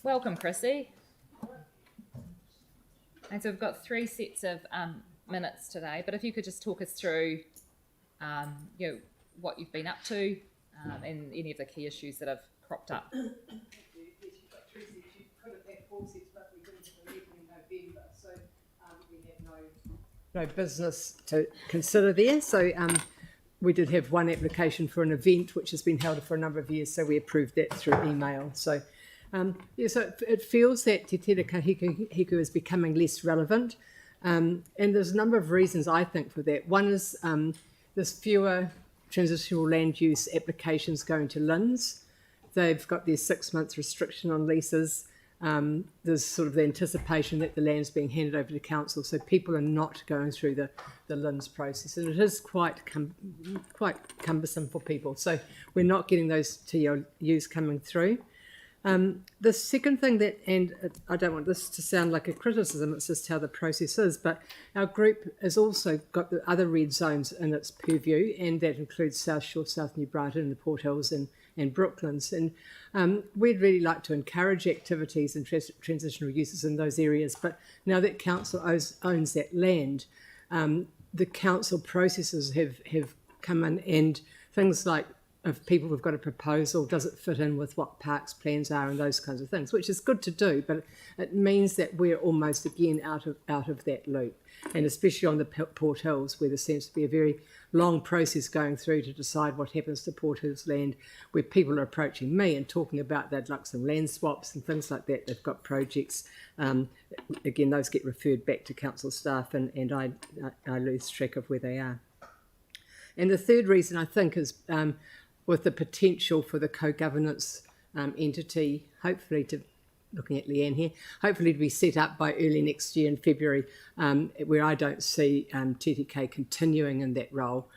Welcome, Chrissy. And so we've got 3 sets of minutes today, but if you could just talk us through, what you've been up to and any of the key issues that have cropped up. Yes, you've got 3 sets. You could have had 4 sets, but we didn't have a meeting in November, so we had no business to consider there. So we did have one application for an event which has been held for a number of years, so we approved that through email. So so it feels that Te Tira Kāhikuhiku is becoming less relevant, and there's a number of reasons I think for that. One is there's fewer transitional land use applications going to LINs. They've got their 6 month restriction on leases. There's sort of the anticipation that the land's being handed over to council, so people are not going through the LINs process, and it is quite cumbersome for people. So we're not getting those TOUs coming through. The second thing that, and I don't want this to sound like a criticism, it's just how the process is, but our group has also got the other red zones in its purview, and that includes South Shore, South New Brighton, and the Port Hills and Brooklands. And we'd really like to encourage activities and transitional uses in those areas, but now that council owns that land, the council processes have come in, and things like if people have got a proposal, does it fit in with what parks plans are and those kinds of things, which is good to do, but it means that we're almost again out of that loop, and especially on the Port Hills, where there seems to be a very long process going through to decide what happens to Port Hills land, where people are approaching me and talking about they'd like some land swaps and things like that. They've got projects. Again, those get referred back to council staff, and I lose track of where they are. And the third reason I think is with the potential for the co-governance entity, hopefully looking at Leanne here, hopefully to be set up by early next year in February, where I don't see TTK continuing in that role,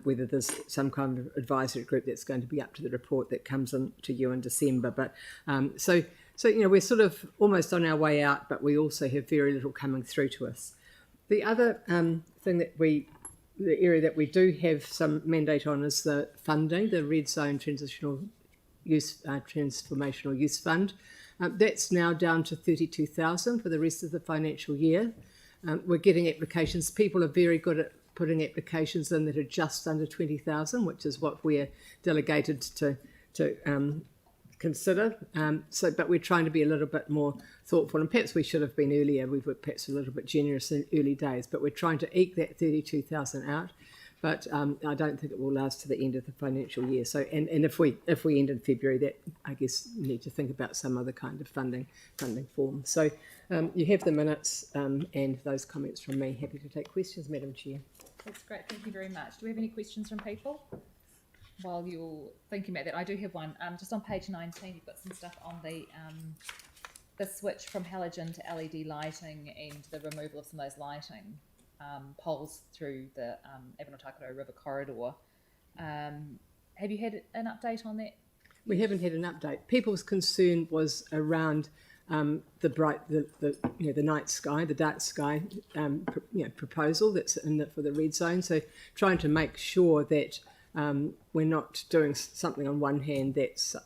whether there's some kind of advisory group that's going to be up to the report that comes in to you in December. But so we're sort of almost on our way out, but we also have very little coming through to us. The other thing that the area that we do have some mandate on is the funding, the Red Zone Transformational Use Fund. That's now down to 32,000 for the rest of the financial year. We're getting applications. People are very good at putting applications in that are just under 20,000, which is what we're delegated to consider. But we're trying to be a little bit more thoughtful, and perhaps we should have been earlier. We were perhaps a little bit generous in early days, but we're trying to eke that 32,000 out. But I don't think it will last to the end of the financial year. So, and if we end in February, that I guess we need to think about some other kind of funding form. So you have the minutes and those comments from me. Happy to take questions, Madam Chair. That's great. Thank you very much. Do we have any questions from people? While you're thinking about that, I do have one. Just on page 19, you've got some stuff on the switch from halogen to LED lighting and the removal of some of those lighting poles through the Abenotakato River corridor. Have you had an update on that? We haven't had an update. People's concern was around the night sky, the dark sky proposal that's in for the red zone. So trying to make sure that we're not doing something on one hand that's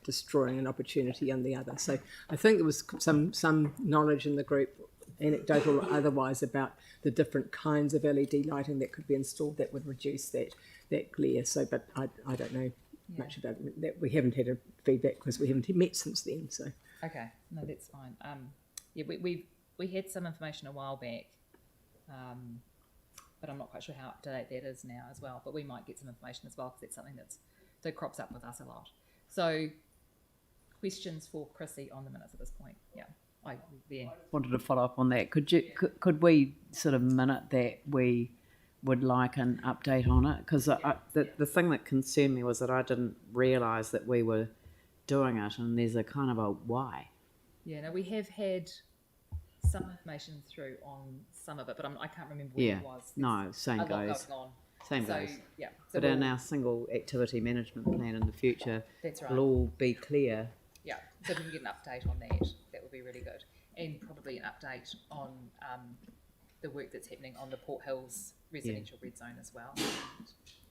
destroying an opportunity on the other. So I think there was some knowledge in the group, anecdotal or otherwise, about the different kinds of LED lighting that could be installed that would reduce that glare. So, but I don't know much about that. We haven't had a feedback because we haven't met since then. So okay, no, that's fine. We had some information a while back. But I'm not quite sure how up to date that is now as well. But we might get some information as well, because it's something that crops up with us a lot. So, questions for Chrissy on the minutes at this point? Yeah, I wanted to follow up on that. Could we sort of minute that we would like an update on it? Because the thing that concerned me was that I didn't realise that we were doing it, and there's a kind of a why. Yeah, no, we have had some information through on some of it, but I can't remember what it was. No, same goes. Same goes. Yeah. So but in our single activity management plan in the future, that's right, will all be clear. Yeah, so if we can get an update on that, that would be really good. And probably an update on the work that's happening on the Port Hills residential red zone as well,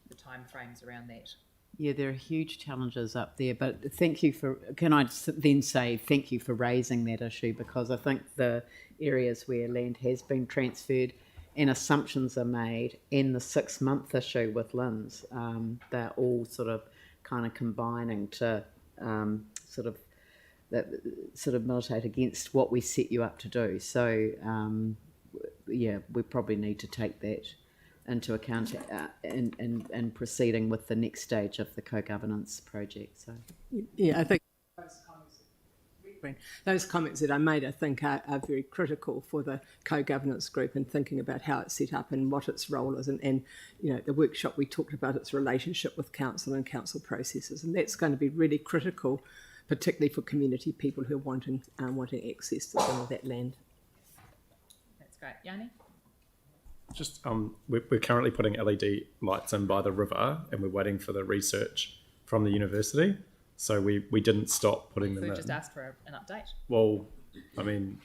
the time frames around that. Yeah, there are huge challenges up there, but thank you for, can I then say thank you for raising that issue, because I think the areas where land has been transferred and assumptions are made, and the 6-month issue with Lynn's, they're all sort of kind of combining to sort of militate against what we set you up to do. So yeah, we probably need to take that into account in proceeding with the next stage of the co-governance project. So Yeah, I think those comments that I made, I think, are very critical for the co-governance group in thinking about how it's set up and what its role is. And you know, the workshop we talked about its relationship with council and council processes, and that's going to be really critical, particularly for community people who are wanting access to some of that land. That's great. Yanni? Just we're currently putting LED lights in by the river, and we're waiting for the research from the university. So we didn't stop putting them in. So we just asked for an update. Well, I mean,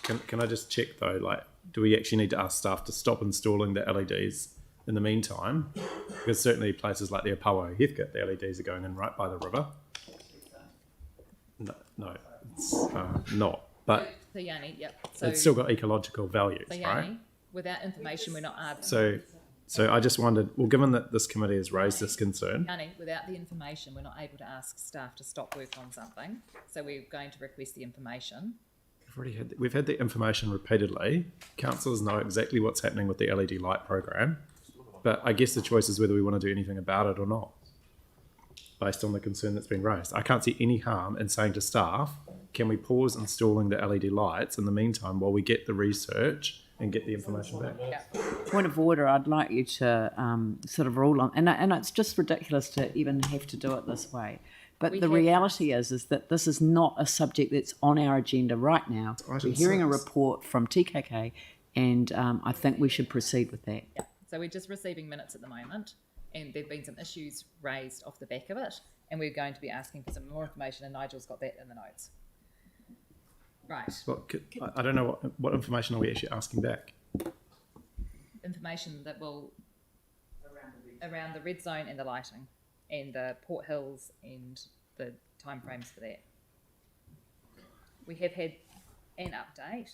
can I just check though? Like, do we actually need to ask staff to stop installing the LEDs in the meantime? Because certainly places like the Apawa Heathcote, the LEDs are going in right by the river. No, it's not. But So Yanni, yep. So it's still got ecological values, so right? Yanni, without information, we're not able. So I just wondered, well, given that this committee has raised this concern, Yanni, without the information, we're not able to ask staff to stop work on something. So we're going to request the information. we've had the information repeatedly. Councillors know exactly what's happening with the LED light program, but I guess the choice is whether we want to do anything about it or not, based on the concern that's been raised. I can't see any harm in saying to staff, can we pause installing the LED lights in the meantime while we get the research and get the information back? Yeah. point of order, I'd like you to sort of rule on, and it's just ridiculous to even have to do it this way. But the reality is that this is not a subject that's on our agenda right now. We're hearing a report from TKK, and I think we should proceed with that. Yeah. So we're just receiving minutes at the moment, and there've been some issues raised off the back of it, and we're going to be asking for some more information, and Nigel's got that in the notes. Right. Well, I don't know what information are we actually asking back? Information that will around the red zone and the lighting and the Port Hills and the timeframes for that. We have had an update,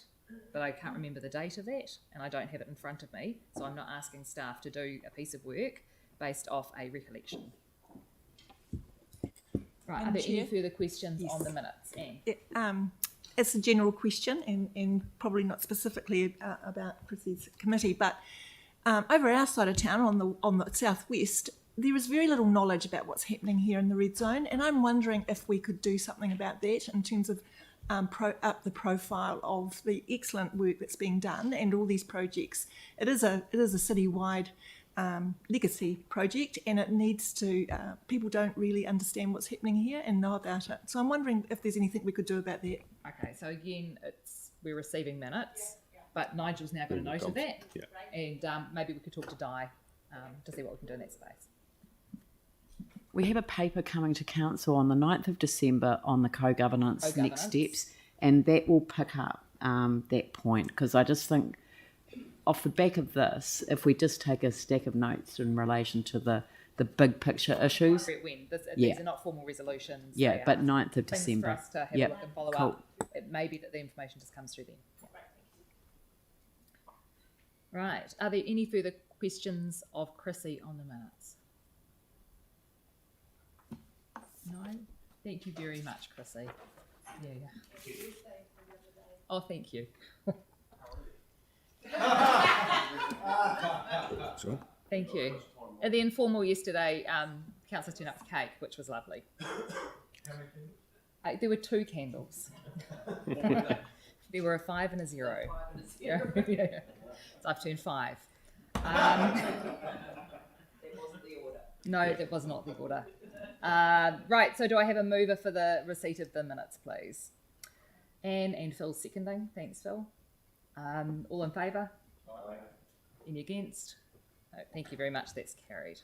but I can't remember the date of that, and I don't have it in front of me, so I'm not asking staff to do a piece of work based off a recollection. Right, are there any further questions on the minutes? Anne? It's a general question and probably not specifically about Chrissy's committee, but over our side of town on the southwest, there is very little knowledge about what's happening here in the red zone, and I'm wondering if we could do something about that in terms of up the profile of the excellent work that's being done and all these projects. It is a citywide legacy project, and it needs to, people don't really understand what's happening here and know about it. So I'm wondering if there's anything we could do about that. Okay, so again, we're receiving minutes, but Nigel's now got a note of that, and maybe we could talk to Di to see what we can do in that space. We have a paper coming to council on the 9th of December on the co-governance next steps, and that will pick up that point, because I just think off the back of this, if we just take a stack of notes in relation to the big picture issues. These are not formal resolutions. Yeah, but 9th of December. For us to have a look and follow up. It may be that the information just comes through then. Right. Are there any further questions of Chrissy on the minutes? No? Thank you very much, Chrissy. Yeah. Oh, thank you. Sure. Thank you. At the informal yesterday, councillors turned up for cake, which was lovely. There were 2 candles. There were a 5 and a 0. Yeah. So I've turned 5. That wasn't the order. No, that was not the order. Right, so do I have a mover for the receipt of the minutes, please? Anne and Phil seconding. Thanks, Phil. All in favour? Aye. Any against? No, thank you very much. That's carried.